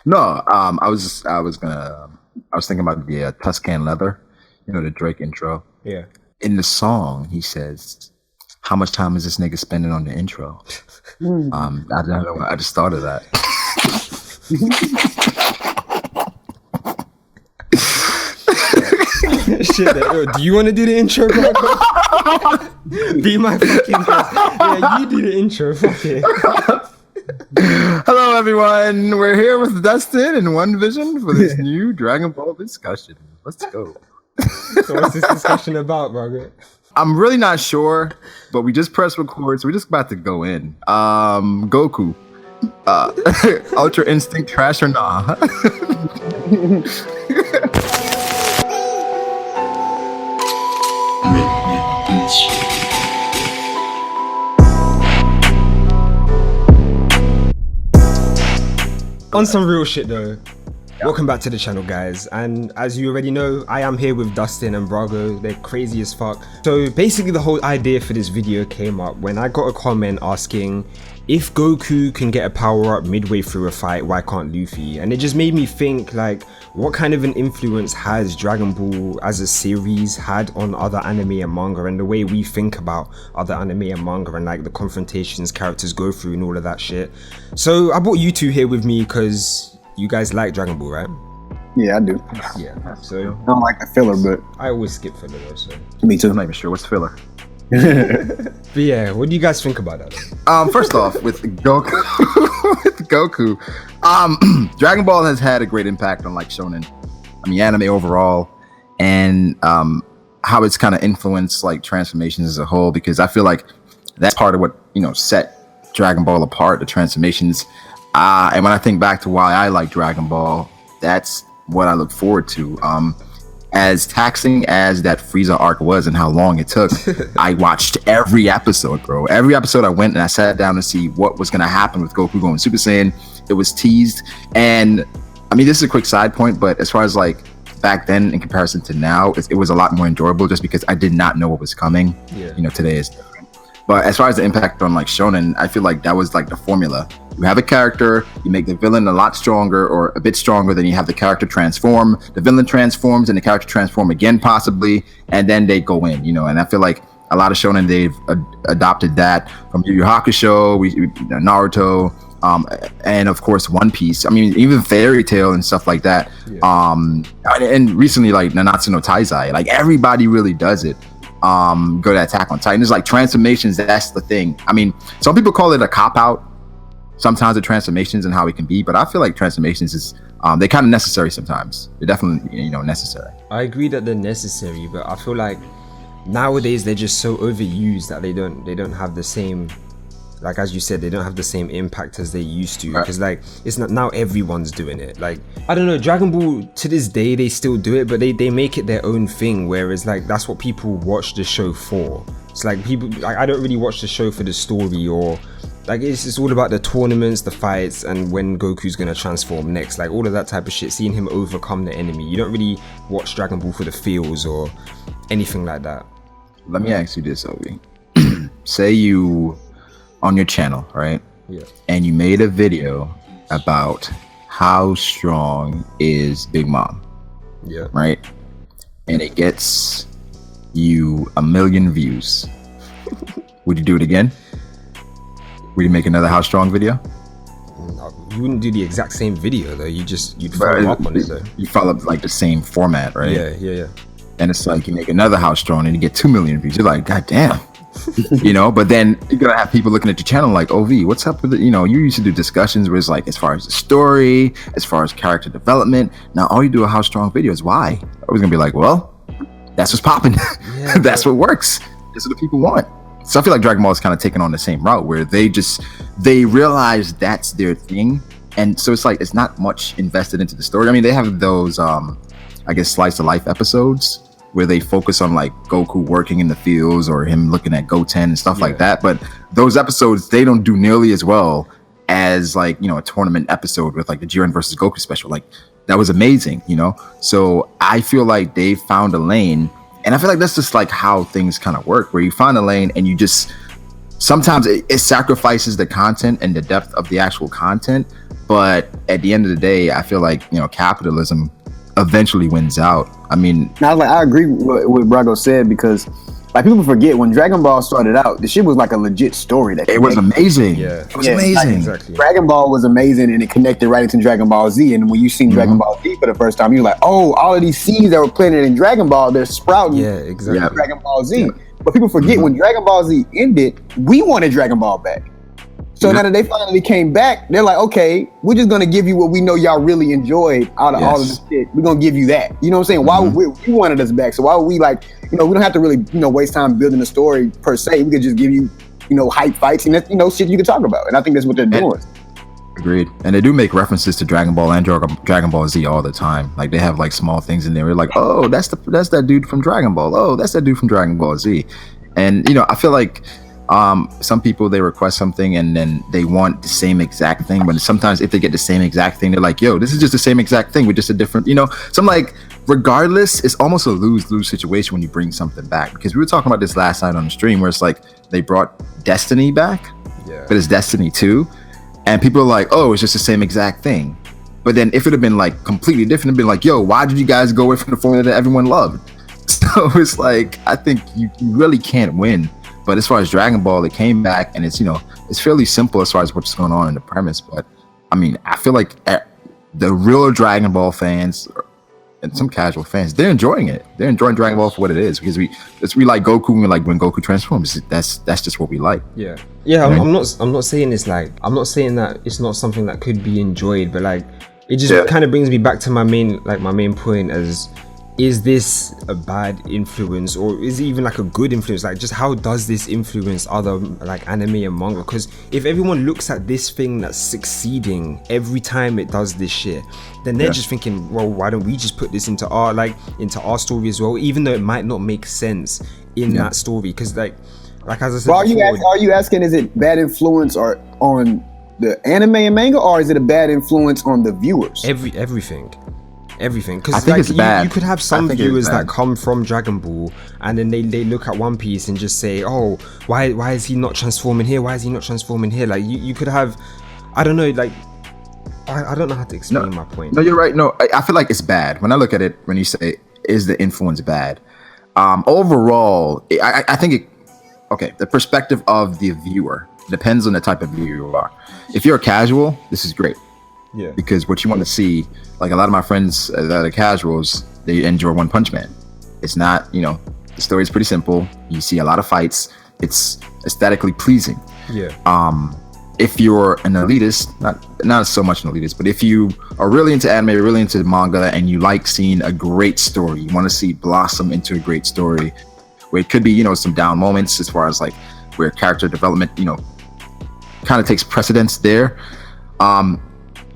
No, I was thinking about the Tuscan Leather, the Drake intro. Yeah. In the song, he says, "How much time is this nigga spending on the intro?" I don't know. I just thought of that. Shit, yo, do you want to do the intro, bro? Be my fucking guest. Yeah, you do the intro. Fuck it. Hello, everyone. We're here with Dustin and One Vision for this new Dragon Ball discussion. Let's go. So what's this discussion about, Brago? I'm really not sure, but we just pressed record, so we're just about to go in. Goku. Ultra Instinct trash or nah? On some real shit though. Welcome back to the channel, guys, and as you already know, I am here with Dustin and Brago. They're crazy as fuck. So basically the whole idea for this video came up when I got a comment asking if Goku can get a power up midway through a fight, why can't Luffy? And it just made me think, like, what kind of an influence has Dragon Ball as a series had on other anime and manga, and the way we think about other anime and manga, and like the confrontations characters go through and all of that shit. So I brought you two here with me because you guys like Dragon Ball, right? Yeah, I do. Yeah, so I don't like the filler, but I always skip filler though, so. me too. I'm not even sure what's filler. But yeah, what do you guys think about that? First off, with Goku, Dragon Ball has had a great impact on like shonen, anime overall, and how it's kind of influenced like transformations as a whole. Because I feel like that's part of what set Dragon Ball apart, the transformations. And when I think back to why I like Dragon Ball, that's what I look forward to. As taxing as that Frieza arc was and how long it took, I watched every episode, bro. Every episode I went and I sat down to see what was going to happen with Goku going Super Saiyan. It was teased. And this is a quick side point, but as far as like back then in comparison to now, it was a lot more enjoyable just because I did not know what was coming. Yeah. Today is different. But as far as the impact on like shonen, I feel like that was like the formula. You have a character, you make the villain a lot stronger or a bit stronger, then you have the character transform, the villain transforms and the character transform again possibly, and then they go in, and I feel like a lot of shonen, they've adopted that from Yu Yu Hakusho, Naruto, and of course One Piece. Even Fairy Tail and stuff like that. Yeah. And recently like Nanatsu no Taizai, like everybody really does it. Go to Attack on Titan. It's like transformations, that's the thing. Some people call it a cop-out sometimes, the transformations and how it can be, but I feel like transformations is they're kind of necessary sometimes. They're definitely necessary. I agree that they're necessary, but I feel like nowadays they're just so overused that they don't have the same, like as you said, they don't have the same impact as they used to, because like it's not, now everyone's doing it. Like I don't know, Dragon Ball to this day they still do it, but they make it their own thing, whereas like that's what people watch the show for. It's like people, like I don't really watch the show for the story, or like it's all about the tournaments, the fights, and when Goku's gonna transform next, like all of that type of shit, seeing him overcome the enemy. You don't really watch Dragon Ball for the feels or anything like that. Let me ask you this, Obi. Say you on your channel, right? Yeah. And you made a video about how strong is Big Mom. Yeah. Right? And it gets you 1 million views. Would you do it again? Would you make another how strong video? You wouldn't do the exact same video though. You'd follow up on it though. You follow up like the same format, right? Yeah. And it's like you make another how strong and you get 2 million views. You're like, God damn. But then you're gonna have people looking at your channel like, OV, what's up with it? You used to do discussions where it's like, as far as the story, as far as character development, now all you do are how strong videos. Why? I was gonna be like, well, that's what's popping. Yeah, that's what works. That's what the people want. So I feel like Dragon Ball is kind of taking on the same route where they realize that's their thing. And so it's like, it's not much invested into the story. They have those, I guess, slice of life episodes where they focus on like Goku working in the fields or him looking at Goten and stuff like that. But those episodes, they don't do nearly as well as like, a tournament episode with like the Jiren versus Goku special. Like that was amazing, So I feel like they found a lane. And I feel like that's just like how things kind of work, where you find a lane and you just, sometimes it sacrifices the content and the depth of the actual content, But at the end of the day, I feel like, capitalism eventually wins out. I mean, Now, I agree with what Brago said, because like people forget when Dragon Ball started out, the shit was like a legit story. It was amazing. Yeah. It was amazing. Like, Exactly. Dragon Ball was amazing, and it connected right into Dragon Ball Z. And when you seen Dragon Ball Z for the first time, you're like, oh, all of these seeds that were planted in Dragon Ball, they're sprouting. Yeah, exactly. in Dragon Ball Z. But people forget when Dragon Ball Z ended, we wanted Dragon Ball back. So now that they finally came back, they're like, okay, we're just gonna give you what we know y'all really enjoyed out of all of this shit. We're gonna give you that. You know what I'm saying? Why would we wanted us back? So why would we we don't have to really, waste time building a story per se. We could just give you, hype fights and that's, shit you can talk about. And I think that's what they're doing. Agreed. And they do make references to Dragon Ball and Dragon Ball Z all the time. Like they have like small things in there. We're like, oh, that's that dude from Dragon Ball. Oh, that's that dude from Dragon Ball Z. And I feel like some people, they request something and then they want the same exact thing, but sometimes if they get the same exact thing, they're like, yo, this is just the same exact thing with just a different, so I'm like, regardless, it's almost a lose-lose situation when you bring something back, because we were talking about this last night on the stream where it's like they brought Destiny back, but it's Destiny 2, and people are like, oh, it's just the same exact thing. But then if it had been like completely different, it'd been like, yo, why did you guys go away from the formula that everyone loved? So it's like, I think you really can't win. But as far as Dragon Ball, it came back, and it's it's fairly simple as far as what's going on in the premise. But I mean, I feel like the real Dragon Ball fans and some casual fans, they're enjoying it. They're enjoying Dragon Ball for what it is, because we like Goku, and we like when Goku transforms. That's just what we like. Yeah. I'm not saying it's like, I'm not saying that it's not something that could be enjoyed, but like it just kind of brings me back to my main point as, is this a bad influence, or is it even like a good influence? Like, just how does this influence other like anime and manga? Because if everyone looks at this thing that's succeeding every time it does this shit, then they're just thinking, well, why don't we just put this into our story as well, even though it might not make sense in that story? Because like as I said, well, are you asking, is it bad influence or on the anime and manga, or is it a bad influence on the viewers? Everything, because I think it's bad. You could have some viewers that come from Dragon Ball, and then they look at One Piece and just say, oh, why is he not transforming here? Why is he not transforming here? Like you could have, I don't know, like I don't know how to explain my point. No, you're right. No, I feel like it's bad. When I look at it, when you say, is the influence bad? Overall, I think the perspective of the viewer depends on the type of viewer you are. If you're a casual, this is great. Yeah. Because what you want to see, like a lot of my friends that are casuals, they enjoy One Punch Man. It's not, the story is pretty simple. You see a lot of fights. It's aesthetically pleasing. Yeah. If you're an elitist, not so much an elitist, but if you are really into anime, really into manga, and you like seeing a great story, you want to see blossom into a great story, where it could be, some down moments as far as like where character development, kind of takes precedence there.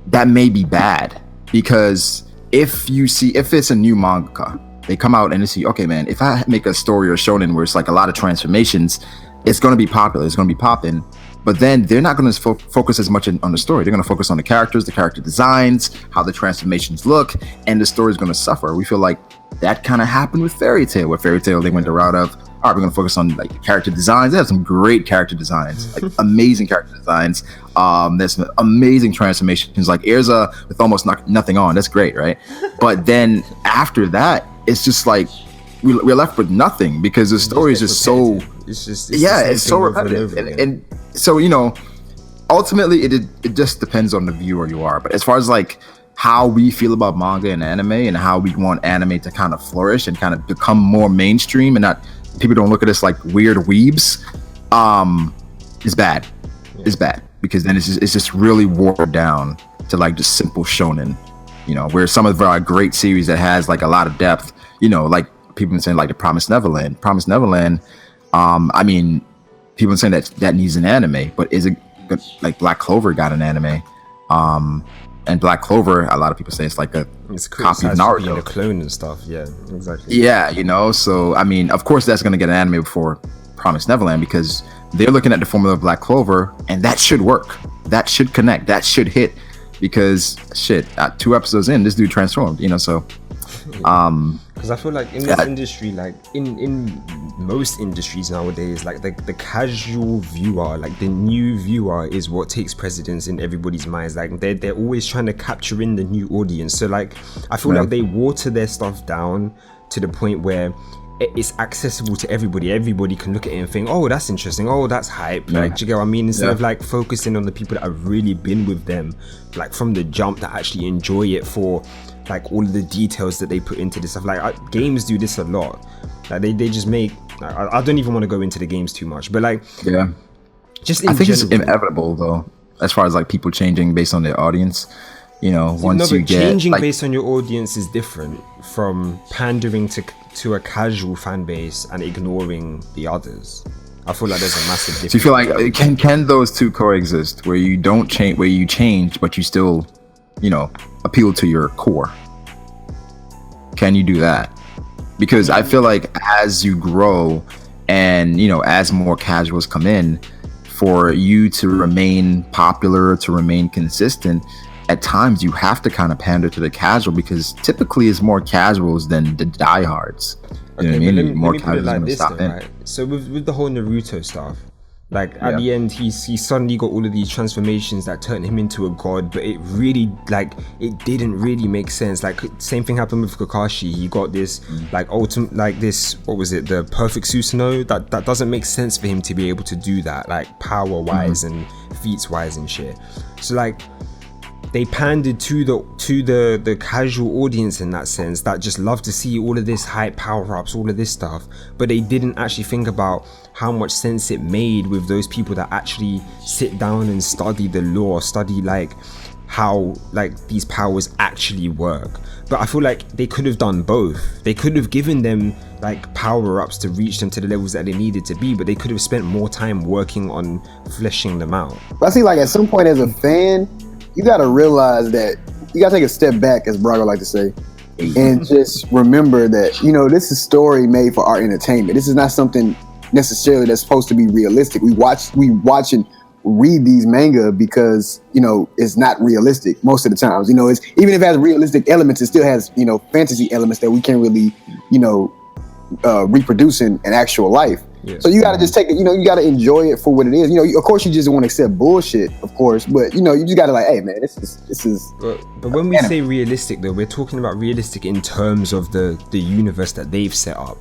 That may be bad, because if it's a new manga, they come out and they see, okay, man, if I make a story or shonen where it's like a lot of transformations, it's going to be popular, it's going to be popping. But then they're not going to focus as much on the story. They're going to focus on the characters, the character designs, how the transformations look, and the story is going to suffer. We feel like that kind of happened with Fairy Tail, where Fairy Tail, they went the route of, all right, we're going to focus on like the character designs. They have some great character designs, like amazing character designs. There's some amazing transformations, like Erza with almost nothing on. That's great, right? But then after that, it's just like we're left with nothing, because the story is just so. It's so repetitive, and so ultimately it just depends on the viewer you are. But as far as like how we feel about manga and anime, and how we want anime to kind of flourish and kind of become more mainstream, and not people don't look at us like weird weebs, is bad. It's bad, because then it's just really watered down to like just simple shonen, where some of our great series that has like a lot of depth, like people saying like the Promised Neverland. I mean, people saying that needs an anime, but is it good? Like Black Clover got an anime, and Black Clover, a lot of people say it's like it's copy of Naruto, being a clone and stuff. Yeah, exactly. Yeah, so I mean, of course that's gonna get an anime before Promised Neverland, because they're looking at the formula of Black Clover, and that should work, that should connect, that should hit, because shit, 2 episodes in, this dude transformed, so Because I feel like in this industry, like in most industries nowadays, like the casual viewer, like the new viewer, is what takes precedence in everybody's minds. Like they're always trying to capture in the new audience. So like I feel like they water their stuff down to the point where it's accessible to everybody. Everybody can look at it and think, oh, that's interesting, oh, that's hype. Like, do you get what I mean? Instead of like focusing on the people that have really been with them like from the jump, that actually enjoy it for like all of the details that they put into this stuff. Like games do this a lot. Like they just make, I don't even want to go into the games too much, but like just in I think general, it's inevitable though, as far as like people changing based on their audience. You know, once you get changing like, based on your audience is different from pandering to a casual fan base and ignoring the others. I feel like there's a massive difference. So you feel like can those two coexist, where you don't change, where you change but you still, you know, appeal to your core? Can you do that? Because I feel like as you grow and, you know, as more casuals come in, for you to remain popular, to remain consistent, at times you have to kind of pander to the casual, because typically it's more casuals than the diehards. You know what I mean? More casuals like this stop in. Right? So with the whole Naruto stuff, like at the end he suddenly got all of these transformations that turned him into a god, but it really, like, it didn't really make sense. Like same thing happened with Kakashi. He got this like ultimate, like this, what was it, the perfect Susanoo, that doesn't make sense for him to be able to do that, like power wise and feats wise and shit. So like they pandered to the casual audience in that sense, that just love to see all of this hype, power-ups, all of this stuff, but they didn't actually think about how much sense it made with those people that actually sit down and study the lore, study like how like these powers actually work. But I feel like they could have done both. They could have given them like power-ups to reach them to the levels that they needed to be, but they could have spent more time working on fleshing them out. But I see, like, at some point as a fan, you got to realize that you got to take a step back, as Brago like to say, and just remember that, you know, this is a story made for our entertainment. This is not something necessarily that's supposed to be realistic. We watch and read these manga because, you know, it's not realistic most of the times. You know, it's, even if it has realistic elements, it still has, you know, fantasy elements that we can't really, you know, reproduce in actual life. Yes. So you got to just take it, you know, you got to enjoy it for what it is. You know, of course you just want to accept bullshit, of course, but you know, you just got to like, hey man, this is. But when we say realistic though, we're talking about realistic in terms of the universe that they've set up.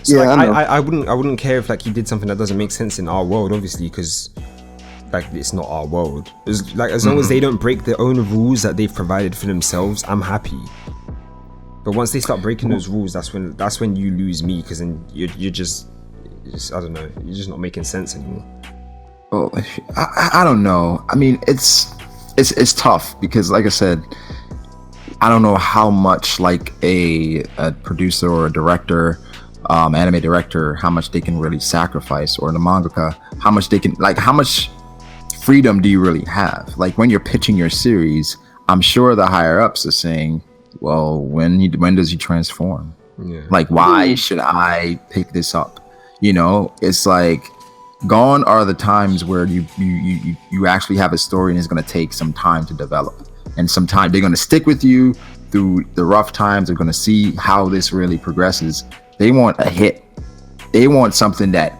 So yeah, like, I wouldn't care if like he did something that doesn't make sense in our world, obviously, because like it's not our world. As long as they don't break their own rules that they've provided for themselves, I'm happy. But once they start breaking those rules, that's when you lose me, because then you're just I don't know, you're just not making sense anymore. Well, I don't know. I mean, it's tough because, like I said, I don't know how much like a producer or a director, anime director, how much they can really sacrifice, or the mangaka, how much they can, like, how much freedom do you really have? Like when you're pitching your series, I'm sure the higher ups are saying, well, when does he transform? Yeah. Like, why should I pick this up? You know, it's like, gone are the times where you actually have a story and it's going to take some time to develop, and some time they're going to stick with you through the rough times. They're going to see how this really progresses. They want a hit. They want something that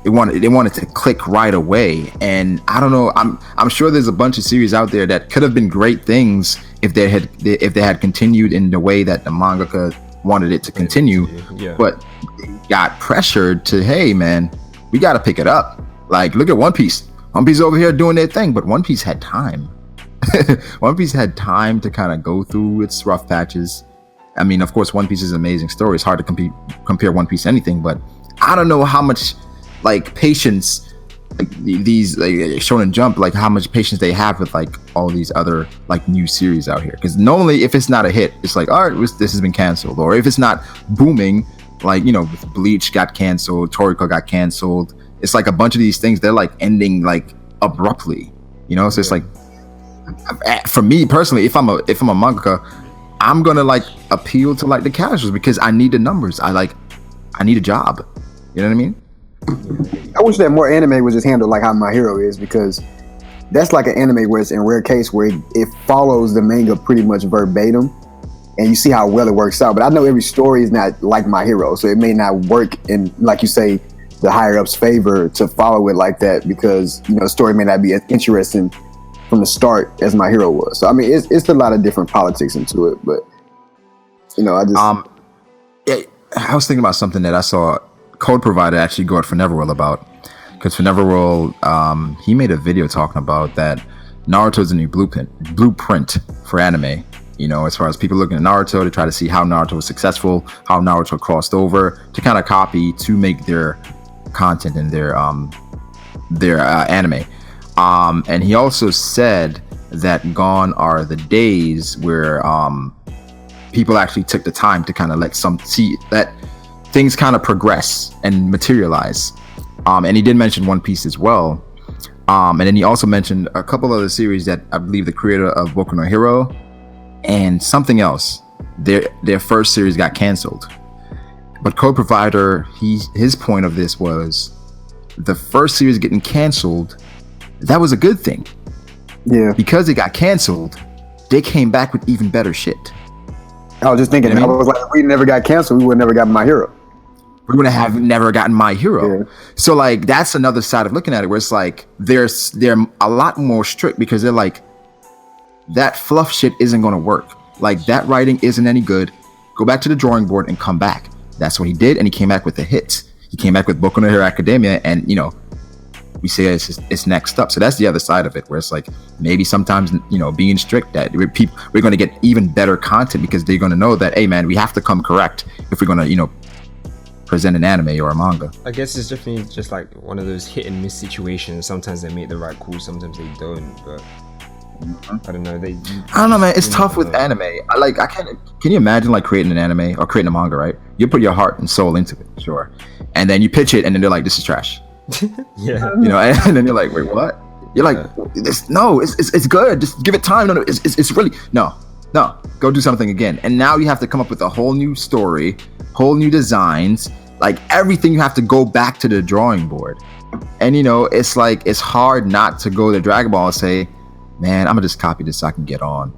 they want it to click right away. And I don't know, I'm sure there's a bunch of series out there that could have been great things if they had continued in the way that the mangaka wanted it to continue. But they got pressured to, hey man, we got to pick it up. Like, look at One Piece over here doing their thing, but One Piece had time. One Piece had time to kind of go through its rough patches. I mean, of course, One Piece is an amazing story. It's hard to compare One Piece to anything, but I don't know how much like patience, like these like Shonen Jump, like how much patience they have with like all these other like new series out here. Because normally, if it's not a hit, it's like, all right, this has been canceled. Or if it's not booming, like, you know, Bleach got canceled, Toriko got canceled. It's like a bunch of these things, they're like ending like abruptly, you know. So it's like, for me personally, if I'm a mangaka, I'm gonna like appeal to like the casuals because I need the numbers. I need a job. You know what I mean? I wish that more anime was just handled like how My Hero is, because that's like an anime where it's in rare case where it follows the manga pretty much verbatim. and you see how well it works out. But I know every story is not like My Hero, so it may not work in, like you say, the higher ups' favor to follow it like that, because the story may not be as interesting from the start as My Hero was. So I mean, it's a lot of different politics into it, but I just yeah, I was thinking about something that I saw Code Provider actually go at for Neverworld about, because for Neverworld, he made a video talking about that Naruto's a new blueprint for anime. As far as people looking at Naruto to try to see how Naruto was successful, how Naruto crossed over to kind of copy to make their content in their anime. And he also said that gone are the days where people actually took the time to kind of let see that things kind of progress and materialize. And he did mention One Piece as well. And then he also mentioned a couple other series that I believe the creator of Boku no Hero and something else, their first series got canceled. But Code Provider, his point of this was the first series getting canceled, that was a good thing. Yeah. Because it got canceled, they came back with even better shit. I was just thinking, I was like, if we never got canceled, we would never got My Hero. We would have never gotten My Hero. Yeah. So like that's another side of looking at it, where it's like they're a lot more strict, because they're like, that fluff shit isn't going to work. Like, that writing isn't any good. Go back to the drawing board and come back. That's what he did, and he came back with a hit. He came back with Boku no Hero Academia, and we say it's next up. So that's the other side of it, where it's like maybe sometimes being strict, that we're going to get even better content, because they're going to know that, hey man, we have to come correct if we're going to present an anime or a manga. I guess it's definitely just like one of those hit and miss situations. Sometimes they make the right call, sometimes they don't. But I don't know. I don't know, man. It's tough with anime. I can't. Can you imagine like creating an anime or creating a manga? Right? You put your heart and soul into it, sure, and then you pitch it, and then they're like, "This is trash." Yeah. And then you're like, "Wait, what?" You're like, "This no, it's good. Just give it time. No, it's really no. Go do something again." And now you have to come up with a whole new story, whole new designs, like everything. You have to go back to the drawing board, and it's like it's hard not to go to Dragon Ball and say, man, I'm gonna just copy this so I can get on,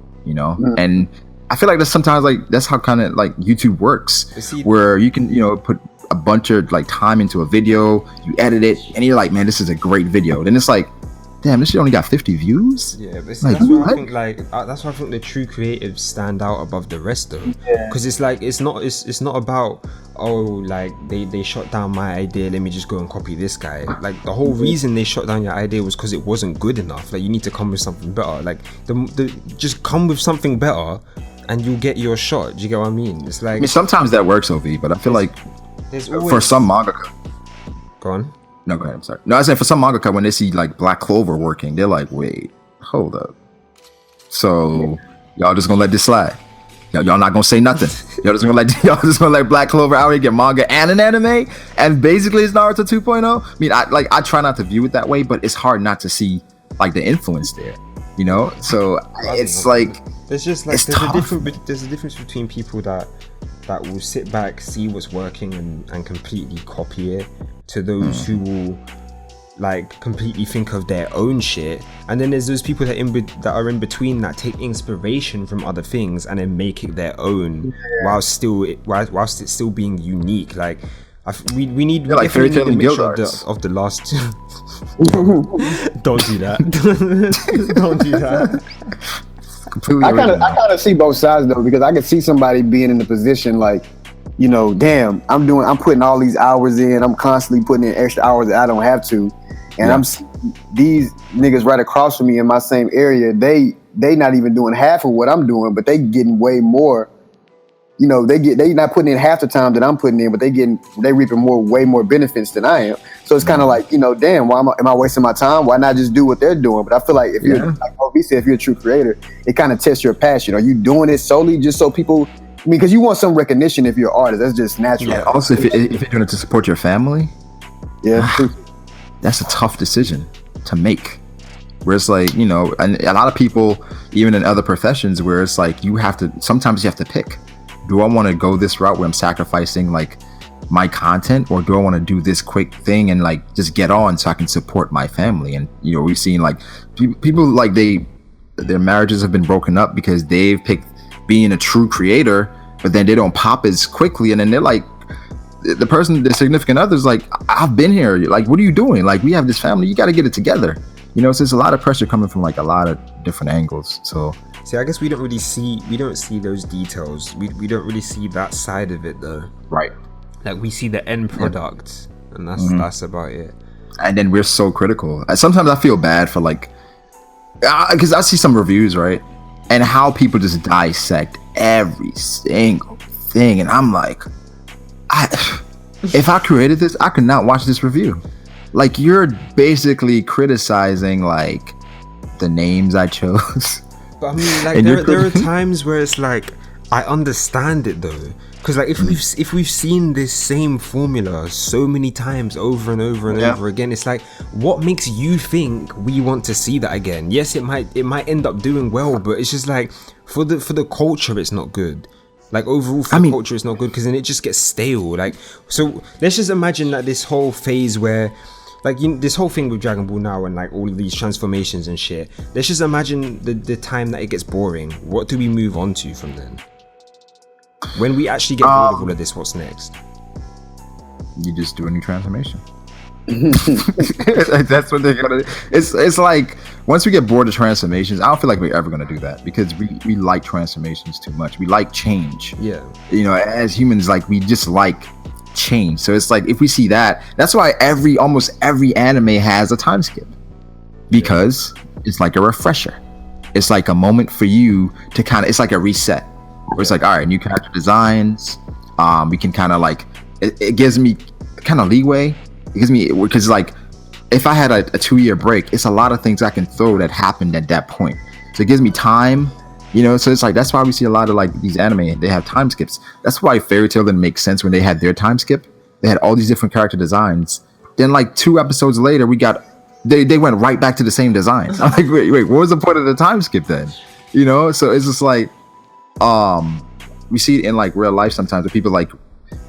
And I feel like that's how kind of like YouTube works, where you can put a bunch of like time into a video, you edit it, and you're like, man, this is a great video. Then it's like, damn, this shit only got 50 views. Yeah, but that's why I think that's why I think the true creatives stand out above the rest though, because it's like it's not about like they shot down my idea, let me just go and copy this guy. Like the whole reason they shot down your idea was because it wasn't good enough. Like you need to come with something better. Like just come with something better and you'll get your shot. Do you get what I mean? It's like, sometimes that works, OV, but I feel like for some mangaka. Go on. No, go ahead. I'm sorry. No, I was saying for some mangaka, when they see like Black Clover working, they're like, wait, hold up. So y'all just gonna let this slide? Y'all not gonna say nothing? Y'all just gonna let Black Clover out here get manga and an anime, and basically it's Naruto 2.0? I mean, I try not to view it that way, but it's hard not to see like the influence there. So it's like there's just like there's a difference between people that will sit back, see what's working, and completely copy it, to those who will like completely think of their own shit, and then there's those people that are in between, that take inspiration from other things and then make it their own, whilst it's still being unique. Like we need like Fairy Tail and Guild of the last don't do that. Don't do that. I kind of see both sides though, because I can see somebody being in the position like, damn, I'm putting all these hours in, I'm constantly putting in extra hours that I don't have to, and I'm these niggas right across from me in my same area, they not even doing half of what I'm doing, but they getting way more. They not putting in half the time that I'm putting in, but they reaping way more benefits than I am. So it's kind of like, damn, why am I wasting my time? Why not just do what they're doing? But I feel like if you're, like Obi said, if you're a true creator, it kind of tests your passion. Are you doing it solely just so people? I mean, because you want some recognition if you're an artist. That's just natural. Yeah. Also, if you're doing it to support your family, that's a tough decision to make. Where it's like, and a lot of people, even in other professions, where it's like sometimes you have to pick. Do I want to go this route where I'm sacrificing like my content, or do I want to do this quick thing and like just get on so I can support my family? And we've seen like people like their marriages have been broken up because they've picked being a true creator, but then they don't pop as quickly, and then they're like, the significant other's like, I've been here, like, what are you doing? Like, we have this family, you got to get it together. So there's a lot of pressure coming from like a lot of different angles. So see, I guess we don't see those details. We don't really see that side of it though. Right. Like, we see the end product, and that's about it. And then we're so critical. Sometimes I feel bad for like, because I see some reviews, right, and how people just dissect every single thing, and I'm like, if I created this, I could not watch this review. Like, you're basically criticizing like the names I chose. But I mean, like, there are times where it's like, I understand it though, because like if we've seen this same formula so many times over and over and over again, it's like, what makes you think we want to see that again? Yes, it might end up doing well, but it's just like, for the culture, it's not good. Like, overall for the culture, it's not good, because then it just gets stale. Like, so let's just imagine that this whole phase where, like, this whole thing with Dragon Ball now and like all of these transformations and shit, let's just imagine the time that it gets boring. What do we move on to from then? When we actually get bored of all of this, what's next? You just do a new transformation. That's what they're gonna do. It's like, once we get bored of transformations, I don't feel like we're ever gonna do that, because we like transformations too much. We like change. Yeah. As humans, like, we just like change. So it's like, if we see that, that's why almost every anime has a time skip, because it's like a refresher. It's like a moment for you to it's like a reset, where it's like, all right, new character designs. We can kind of like, it gives me kind of leeway. Because like, if I had a 2-year break, it's a lot of things I can throw that happened at that point. So it gives me time, so it's like, that's why we see a lot of like these anime, they have time skips. That's why Fairy Tail didn't make sense when they had their time skip. They had all these different character designs. Then like 2 episodes later, they went right back to the same designs. I'm like, wait, what was the point of the time skip then? So it's just like, we see it in like real life sometimes, where people like,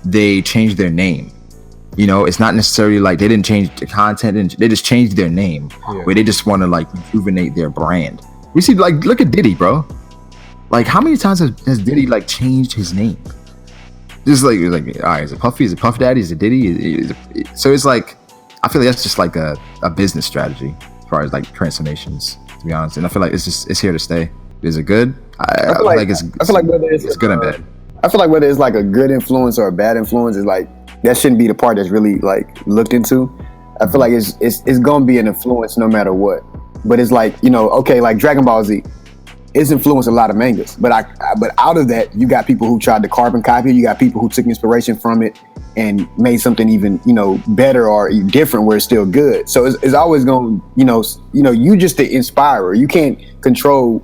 they change their name. It's not necessarily like they didn't change the content, they just changed their name, where they just want to like rejuvenate their brand. We see, like, look at Diddy, bro. Like, how many times has Diddy like changed his name? Just like, all right, is it Puffy? Is it Puff Daddy? Is it Diddy? So it's like, I feel like that's just like a business strategy as far as like transformations, to be honest. And I feel like it's here to stay. Is it good? I feel like whether it's good and bad. I feel like whether it's like a good influence or a bad influence is like, that shouldn't be the part that's really like looked into. I feel like it's gonna be an influence no matter what. But it's like, okay, like Dragon Ball Z, it's influenced a lot of mangas. But out of that, you got people who tried to carbon copy. You got people who took inspiration from it and made something even better or different, where it's still good. So it's always gonna you just the inspirer. You can't control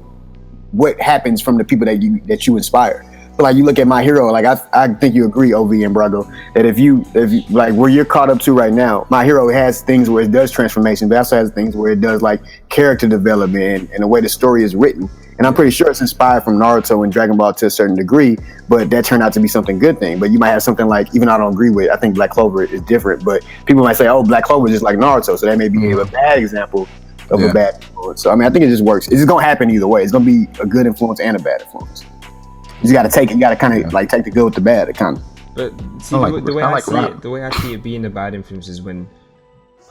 what happens from the people that you inspire. But like, you look at My Hero, like I think you agree, OV and Brago, that if you like where you're caught up to right now, My Hero has things where it does transformation, but also has things where it does like character development and the way the story is written. And I'm pretty sure it's inspired from Naruto and Dragon Ball to a certain degree, but that turned out to be something good thing. But you might have something like, even though I don't agree with it, I think Black Clover is different, but people might say, oh, Black Clover is just like Naruto, so that may be a bad example of a bad influence. So I mean, I think it just works. It's just gonna happen either way. It's gonna be a good influence and a bad influence. You got to take it. You got to kind of like take the good with the bad. It kind of. But see, the way I see it being a bad influence is when,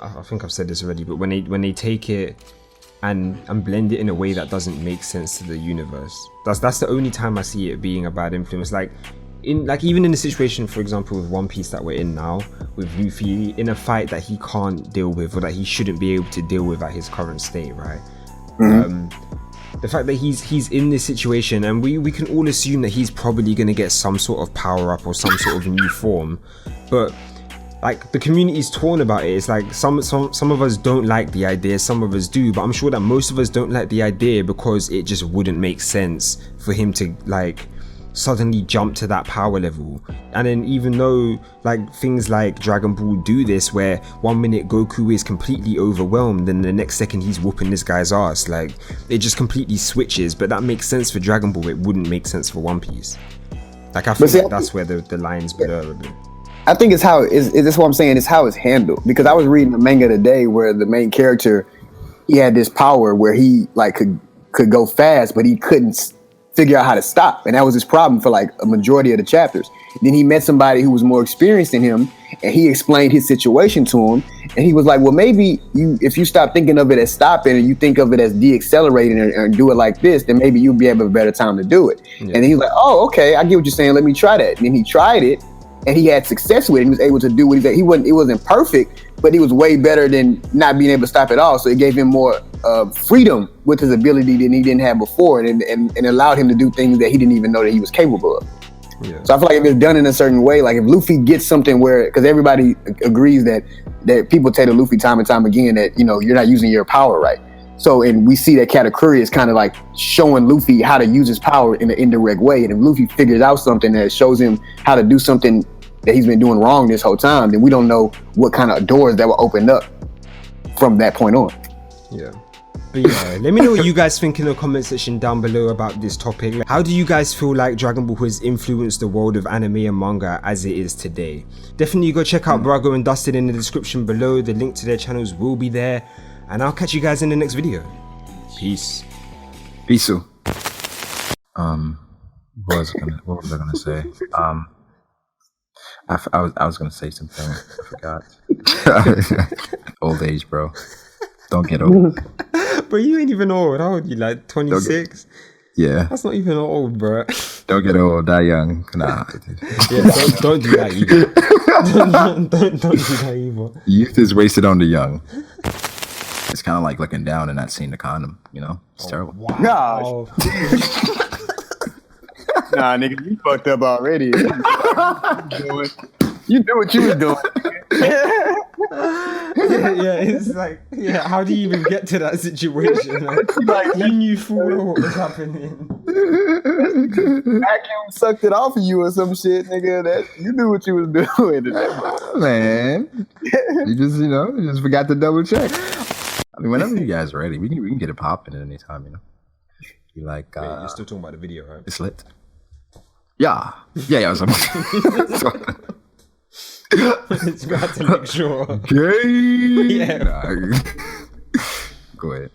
I think I've said this already, but when they take it and blend it in a way that doesn't make sense to the universe. That's the only time I see it being a bad influence. Like, even in the situation, for example, with One Piece that we're in now, with Luffy in a fight that he can't deal with, or that he shouldn't be able to deal with at his current state, right? Mm-hmm. The fact that he's in this situation, and we can all assume that he's probably going to get some sort of power up or some sort of new form, but like, the community's torn about it. It's like some of us don't like the idea, some of us do, but I'm sure that most of us don't like the idea because it just wouldn't make sense for him to like suddenly jump to that power level. And then even though like things like Dragon Ball do this, where 1 minute Goku is completely overwhelmed and the next second he's whooping this guy's ass, like, it just completely switches. But that makes sense for Dragon Ball, it wouldn't make sense for One Piece. Like, I think that's where the lines blur a bit. I think it's how that's what I'm saying, it's how it's handled. Because I was reading a manga today where the main character, he had this power where he like could go fast, but he couldn't figure out how to stop. And that was his problem for like a majority of the chapters. Then he met somebody who was more experienced than him, and he explained his situation to him. And he was like, well, maybe if you stop thinking of it as stopping and you think of it as de-accelerating and do it like this, then maybe you'll be able to have a better time to do it. Yeah. And he was like, oh, okay, I get what you're saying. Let me try that. And then he tried it, and he had success with it. He was able to do what he wasn't perfect, but he was way better than not being able to stop at all. So it gave him more freedom with his ability than he didn't have before, and allowed him to do things that he didn't even know that he was capable of. Yeah. So I feel like if it's done in a certain way, like if Luffy gets something where, because everybody agrees that people tell to Luffy time and time again that, you know, you're not using your power right. So, and we see that Katakuri is kind of like showing Luffy how to use his power in an indirect way. And if Luffy figures out something that shows him how to do something that he's been doing wrong this whole time, then we don't know what kind of doors that will open up from that point on. Yeah. But yeah, let me know what you guys think in the comment section down below about this topic. How do you guys feel like Dragon Ball has influenced the world of anime and manga as it is today? Definitely go check out Brago and Dustan in the description below. The link to their channels will be there. And I'll catch you guys in the next video. Peace. Peace. What was I gonna say? I was gonna say something. I forgot. Old age, bro. Don't get old. But you ain't even old. How old are you? Like 26? Yeah. That's not even old, bro. Don't get old, die young. Nah. Yeah, don't do that either. don't do that either. Youth is wasted on the young. It's kind of like looking down and not seeing the condom, you know? It's terrible. Wow. Gosh. Nah, nigga, you fucked up already. You knew what you was doing. yeah, it's like, yeah, how do you even get to that situation? Like you knew full well what was happening. Vacuum sucked it off of you or some shit, nigga. That you knew what you was doing. Man, you just forgot to double check. I mean, whenever you guys are ready, we can get it popping at any time, you know. You like? Wait, you're still talking about the video, right? It's lit. Yeah. I was. It's got to make sure. Okay. Yeah. Go ahead.